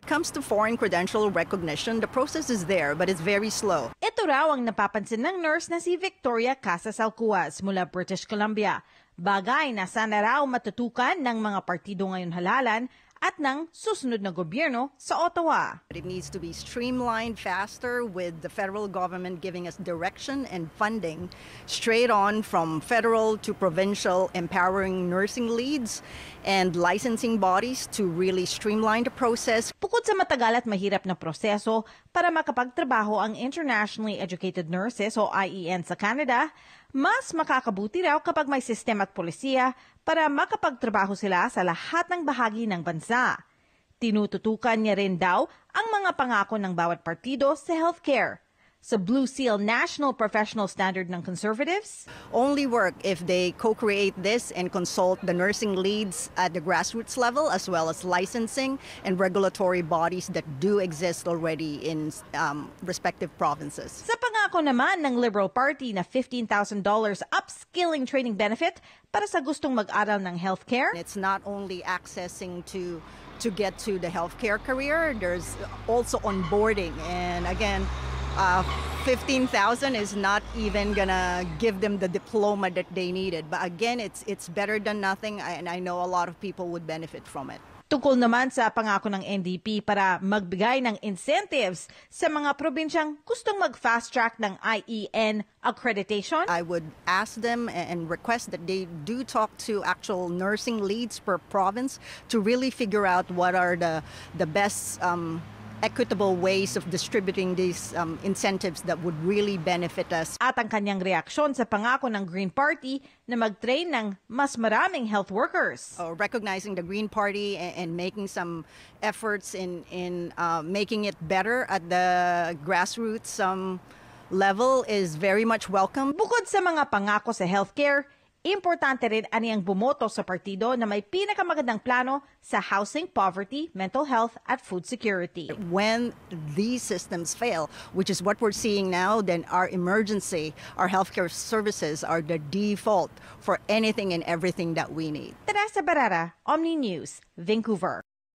comes to foreign credential recognition, the process is there, but it's very slow. Ito raw ang napapansin ng nurse na si Victoria Casas-Alcuaz mula British Columbia. Bagay na sana raw matutukan ng mga partido ngayon halalan at ng susunod na gobyerno sa Ottawa. It needs to be streamlined faster with the federal government giving us direction and funding straight on from federal to provincial, empowering nursing leads and licensing bodies to really streamline the process. Bukod sa matagal at mahirap na proseso para makapagtrabaho ang internationally educated nurses o IEN sa Canada, mas makakabuti raw kapag may sistema at polisiya para makapagtrabaho sila sa lahat ng bahagi ng bansa. Tinututukan niya rin daw ang mga pangako ng bawat partido sa healthcare. Sa Blue Seal National Professional Standard ng Conservatives, only work if they co-create this and consult the nursing leads at the grassroots level as well as licensing and regulatory bodies that do exist already in respective provinces. Sa pangako naman ng Liberal Party na $15,000 upskilling training benefit para sa gustong mag-aral ng healthcare. It's not only accessing to get to the healthcare career, there's also onboarding, and again, 15,000 is not even gonna give them the diploma that they needed. But again, it's better than nothing, and I know a lot of people would benefit from it. Tungkol naman sa pangako ng NDP para magbigay ng incentives sa mga probinsyang gustong mag-fast track ng IEN accreditation. I would ask them and request that they do talk to actual nursing leads per province to really figure out what are the best equitable ways of distributing these incentives that would really benefit us. At ang kanyang reaksyon sa pangako ng Green Party na mag-train ng mas maraming health workers. Recognizing the Green Party and making some efforts in making it better at the grassroots level is very much welcome. Bukod sa mga pangako sa healthcare, importante rin aniyang bumoto sa partido na may pinakamagandang plano sa housing, poverty, mental health at food security. When these systems fail, which is what we're seeing now, then our healthcare services are the default for anything and everything that we need. Teresa Barrera, Omni News, Vancouver.